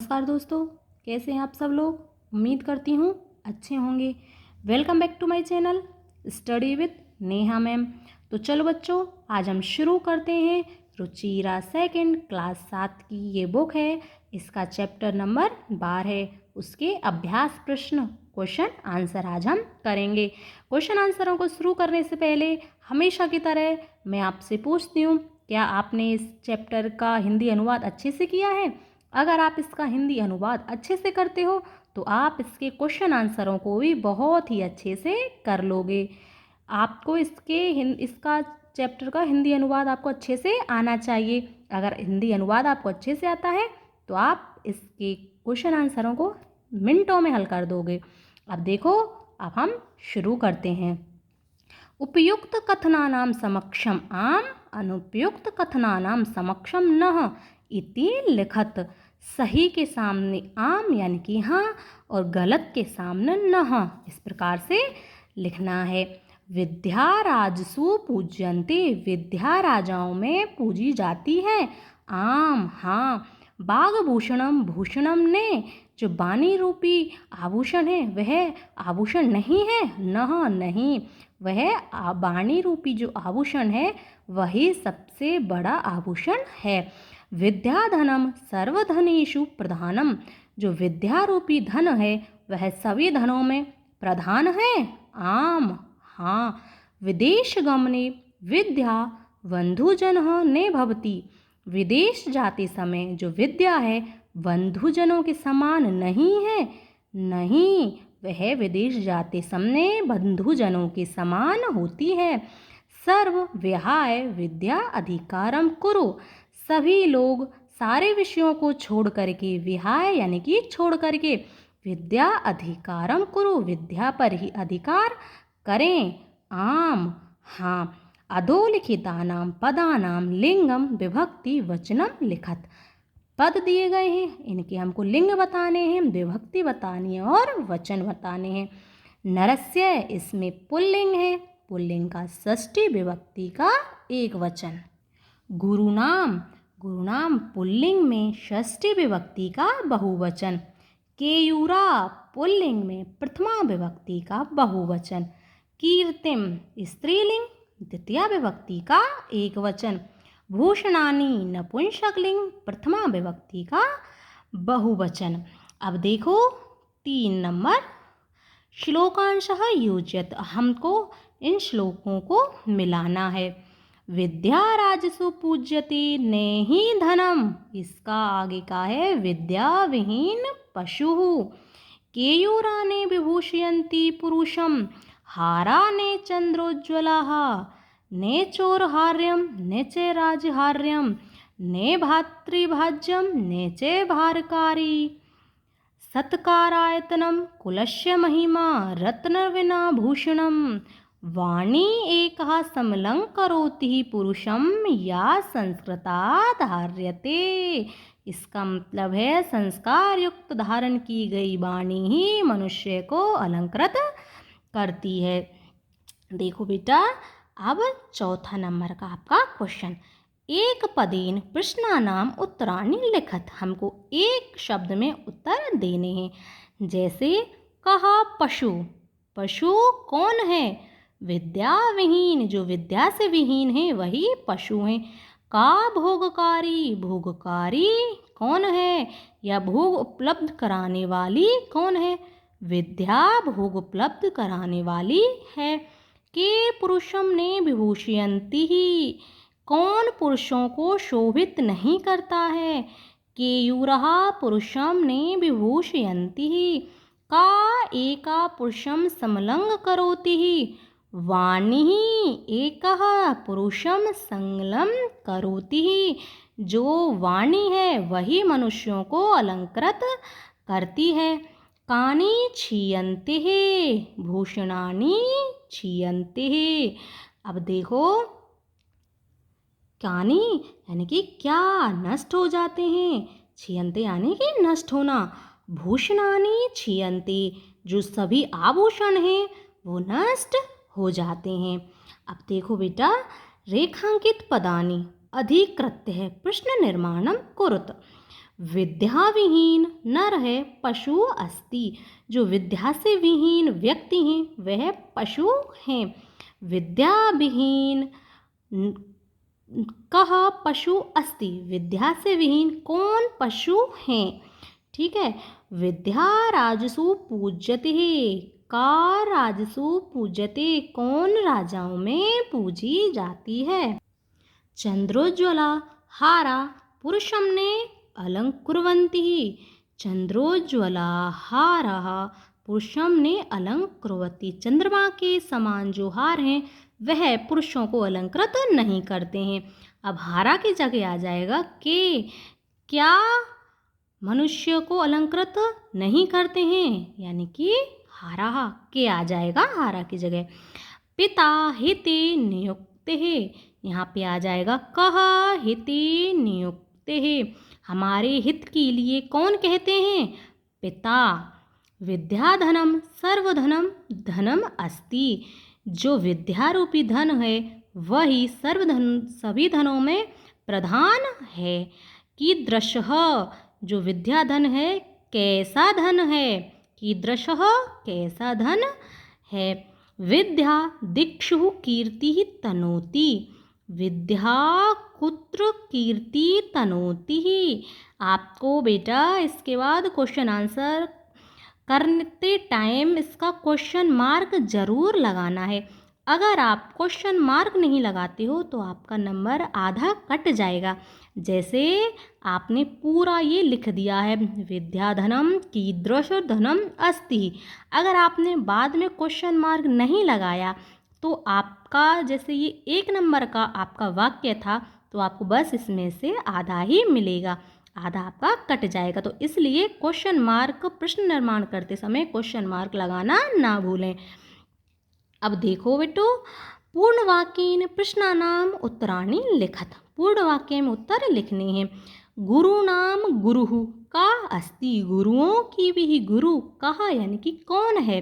नमस्कार दोस्तों, कैसे हैं आप सब लोग। उम्मीद करती हूँ अच्छे होंगे। Welcome back to my channel study with Neha ma'am. तो चलो बच्चों, आज हम शुरू करते हैं रुचिरा सेकंड क्लास 7 की ये बुक है। इसका चैप्टर नंबर 12 है। उसके अभ्यास प्रश्न क्वेश्चन आंसर आज हम करेंगे। क्वेश्चन आंसरों को शुरू करने से पहले हमेशा की तरह मैं आपसे पूछती हूँ, क्या आपने इस चैप्टर का हिंदी अनुवाद अच्छे से किया है? अगर आप इसका हिंदी अनुवाद अच्छे से करते हो तो आप इसके क्वेश्चन आंसरों को भी बहुत ही अच्छे से कर लोगे। आपको इसका चैप्टर का हिंदी अनुवाद आपको अच्छे से आना चाहिए। अगर हिंदी अनुवाद आपको अच्छे से आता है तो आप इसके क्वेश्चन आंसरों को मिनटों में हल कर दोगे। अब देखो, अब हम शुरू करते हैं। उपयुक्त कथनानां समक्षम आम, अनुपयुक्त कथनानां समक्षम नः इति लिखत। सही के सामने आम यानी कि हाँ और गलत के सामने नः, इस प्रकार से लिखना है। विद्या राजसु पूज्यन्ते, विद्या राजाओं में पूजी जाती है। आम हाँ। बागभूषणम, भूषणम ने जो बानी रूपी आभूषण है वह आभूषण नहीं है। नः नहीं, वह बाणी रूपी जो आभूषण है वही सबसे बड़ा आभूषण है। विद्याधनम सर्वधनेषु प्रधानम, जो विद्या रूपी धन है वह सभी धनों में प्रधान है। आम हाँ। विदेश गमने विद्या बंधुजन ने भवति, विदेश जाते समय जो विद्या है बंधुजनों के समान नहीं है। नहीं, वह विदेश जाते समय बंधुजनों के समान होती है। सर्व विहाय विद्या अधिकारम कुरु, सभी लोग सारे विषयों को छोड़ करके, विहाय यानी कि छोड़ करके, विद्या अधिकारम कुरु विद्या पर ही अधिकार करें। आम हाँ। अधोलिखितानां पदानां लिंगम विभक्ति वचनम लिखत, पद दिए गए हैं, इनके हमको लिंग बताने हैं, विभक्ति बतानी है और वचन बताने हैं। नरस्य, इसमें पुल्लिंग है, पुल्लिंग का षष्ठी विभक्ति का एक वचन। गुरुनाम, गुरुनाम पुल्लिंग में षष्ठी विभक्ति का बहुवचन। केयूरा, पुल्लिंग में प्रथमा विभक्ति का बहुवचन। कीर्तिम, स्त्रीलिंग, द्वितीय विभक्ति का एक वचन। भूषणानि, नपुंसकलिंग, प्रथमा विभक्ति का बहुवचन। अब देखो 3 नंबर, श्लोकांशः योज्यत, हमको इन श्लोकों को मिलाना है। विद्या राजसु पूज्यते नेहि धनम, इसका आगे का है विद्या विहीन पशु। केयूराने विभूषयन्ति पुरुषम, हाराने चंद्रोज्ज्वलाः, ने चोरहार्यम ने च राजहार्यम, ने भातृभाज्यम ने च भारकारी। सत्कारायतनम कुलस्य महिमा रत्नविना भूषणम, वाणी एकः समलंकरोति पुरुषम या संस्कृता धार्यते। इसका मतलब है संस्कार युक्त धारण की गई वाणी ही मनुष्य को अलंकृत करती है। देखो बेटा, अब 4था नंबर का आपका क्वेश्चन। एक पदेन प्रश्नानाम उत्तराणि लिखत, हमको एक शब्द में उत्तर देने हैं। जैसे कहा पशु, पशु कौन है? विद्या विहीन, जो विद्या से विहीन है वही पशु हैं। का भोगकारी, भोगकारी कौन है या भोग उपलब्ध कराने वाली कौन है? विद्या भोग उपलब्ध कराने वाली है। के पुरुषम ने विभूषयन्ति ही, कौन पुरुषों को शोभित नहीं करता है? केयूरः पुरुषम ने विभूषयन्ति ही। का एका पुरुषम समलंग करोति ही, वाणी एकः पुरुषम संगलम करोति ही, जो वाणी है वही मनुष्यों को अलंकृत करती है। कानि क्षीयन्ते भूषणानि क्षीयन्ते। अब देखो, कानि यानी कि क्या नष्ट हो जाते हैं, क्षीयन्ते यानी कि नष्ट होना। भूषणानि क्षीयन्ते, जो सभी आभूषण हैं वो नष्ट हो जाते हैं। अब देखो बेटा, रेखांकित पदानि अधिकृत्य है प्रश्न निर्माणम कुरुत, विद्या विहीन नर है पशु अस्ति। जो विद्या से विहीन व्यक्ति हैं वह पशु हैं। विद्या विहीन कह पशु अस्ति। विद्या से विहीन कौन पशु हैं? ठीक है। विद्या राजसु पूज्यते। का राजसु पूज्यते। कौन राजाओं में पूजी जाती है? चंद्रोज्ज्वला हारा पुरुषं ने अलंकुर्वन्ति। चंद्रोज्ज्वला हारा पुरुषं ने अलंकुर्वन्ति। चंद्रमा के समान जो हार हैं वह पुरुषों को अलंकृत नहीं करते हैं। अब हारा की जगह आ जाएगा के। क्या मनुष्य को अलंकृत नहीं करते हैं? यानी कि हारा के आ जाएगा हारा की जगह। पिता हिते नियुक्त है। यहाँ पे आ जाएगा कह हिते नियुक्त है। हमारे हित के लिए कौन कहते हैं? पिता। विद्याधनम सर्वधनम धनम अस्ति। जो विद्या रूपी धन है वही सर्वधन सभी धनों में प्रधान है। कीदृशः जो विद्याधन है कैसा धन है? कीदृशः कैसा धन है? विद्या दिक्षु कीर्ति तनोति। विद्या कुत्र कीर्ति तनोति। आपको बेटा इसके बाद क्वेश्चन आंसर करते टाइम इसका क्वेश्चन मार्क ज़रूर लगाना है। अगर आप क्वेश्चन मार्क नहीं लगाते हो तो आपका नंबर आधा कट जाएगा। जैसे आपने पूरा ये लिख दिया है विद्याधनम कीदृश धनम अस्ति। अगर आपने बाद में क्वेश्चन मार्क नहीं लगाया तो आपका जैसे ये 1 नंबर का आपका वाक्य था तो आपको बस इसमें से आधा ही मिलेगा, आधा आपका कट जाएगा। तो इसलिए क्वेश्चन मार्क प्रश्न निर्माण करते समय क्वेश्चन मार्क लगाना ना भूलें। अब देखो बेटो, पूर्ण वाक्येन प्रश्नानाम उत्तराणि लिखत। पूर्ण वाक्य में उत्तर लिखने हैं। गुरुनाम गुरुः का अस्ति। गुरुओं की भी गुरु कहा यानी कि कौन है?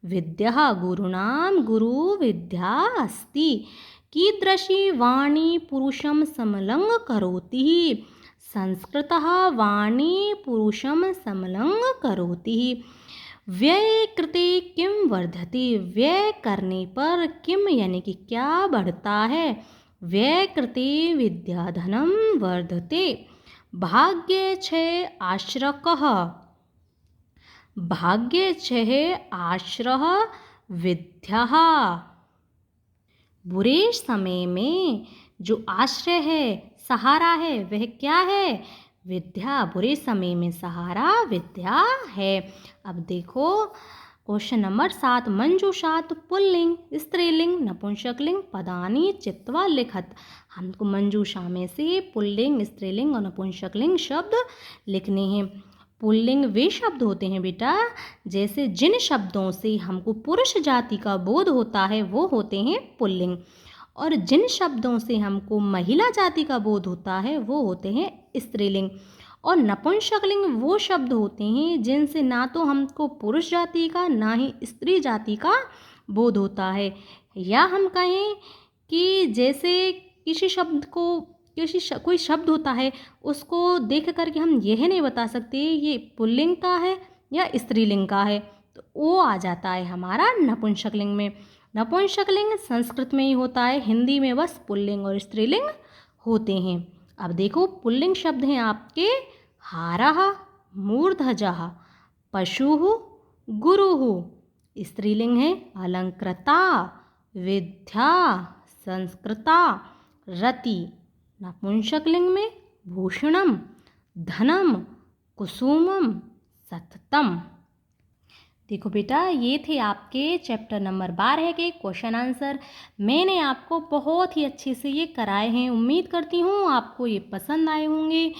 विद्या। गुरुनाम गुरु विद्या अस्ति। कीदृशी वाणी पुरुषं समलं करोति। संस्कृतः वाणी पुरुषं समलं करोति। व्यय कृते किम वर्धते। व्यय करने पर किम यानी कि क्या बढ़ता है? व्यय कृते विद्याधनम वर्धते। भाग्ये छः आश्रकः। भाग्ये छः आश्रह विद्या। बुरे समय में जो आश्रय है सहारा है वह क्या है? विद्या। बुरे समय में सहारा विद्या है। अब देखो क्वेश्चन नंबर 7। मंजूषात पुल्लिंग स्त्रीलिंग नपुंसकलिंग पदानि चित्वा लिखत। हमको मंजूषा में से पुल्लिंग स्त्रीलिंग और नपुंसकलिंग शब्द लिखने हैं। पुल्लिंग वे शब्द होते हैं बेटा जैसे जिन शब्दों से हमको पुरुष जाति का बोध होता है वो होते हैं पुल्लिंग, और जिन शब्दों से हमको महिला जाति का बोध होता है वो होते हैं स्त्रीलिंग। और नपुंसकलिंग वो शब्द होते हैं जिनसे ना तो हमको पुरुष जाति का ना ही स्त्री जाति का बोध होता है। या हम कहें कि जैसे किसी शब्द को कोई शब्द होता है उसको देख करके हम यह नहीं बता सकते ये पुल्लिंग का है या स्त्रीलिंग का है, तो वो आ जाता है हमारा नपुंसकलिंग में। नपुंसकलिंग संस्कृत में ही होता है, हिंदी में बस पुल्लिंग और स्त्रीलिंग होते हैं। अब देखो पुल्लिंग शब्द हैं आपके हारः मूर्धजः पशुः गुरुः। स्त्रीलिंग है अलंकृता विद्या संस्कृता रति। नपुंसकलिंग में भूषणम धनम कुसुमम सततम। देखो बेटा ये थे आपके चैप्टर नंबर 12 के क्वेश्चन आंसर। मैंने आपको बहुत ही अच्छे से ये कराए हैं। उम्मीद करती हूँ आपको ये पसंद आए होंगे।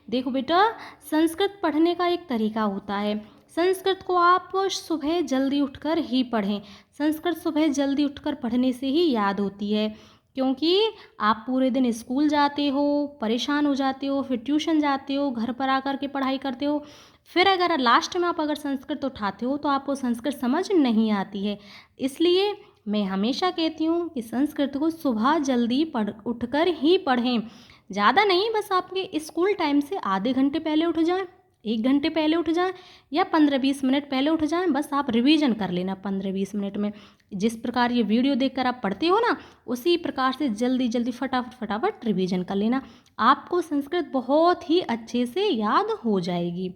देखो बेटा संस्कृत पढ़ने का एक तरीका होता है। संस्कृत को आप सुबह जल्दी उठकर ही पढ़ें। संस्कृत सुबह जल्दी उठकर पढ़ने से ही याद होती है, क्योंकि आप पूरे दिन स्कूल जाते हो, परेशान हो जाते हो, फिर ट्यूशन जाते हो, घर पर आकर के पढ़ाई करते हो, फिर अगर लास्ट में आप अगर संस्कृत उठाते हो तो आपको संस्कृत समझ नहीं आती है। इसलिए मैं हमेशा कहती हूँ कि संस्कृत को सुबह जल्दी उठकर ही पढ़ें। ज़्यादा नहीं, बस आपके स्कूल टाइम से आधे घंटे पहले उठ जाएं, 1 घंटे पहले उठ जाएं या 15-20 मिनट पहले उठ जाएं। बस आप रिवीजन कर लेना 15-20 मिनट में। जिस प्रकार ये वीडियो देखकर आप पढ़ते हो ना, उसी प्रकार से जल्दी जल्दी फटाफट रिवीजन कर लेना। आपको संस्कृत बहुत ही अच्छे से याद हो जाएगी।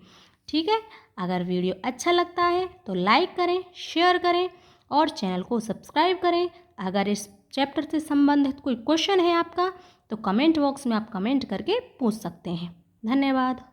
ठीक है, अगर वीडियो अच्छा लगता है तो लाइक करें, शेयर करें और चैनल को सब्सक्राइब करें। अगर इस चैप्टर से संबंधित कोई क्वेश्चन है आपका तो कमेंट बॉक्स में आप कमेंट करके पूछ सकते हैं। धन्यवाद।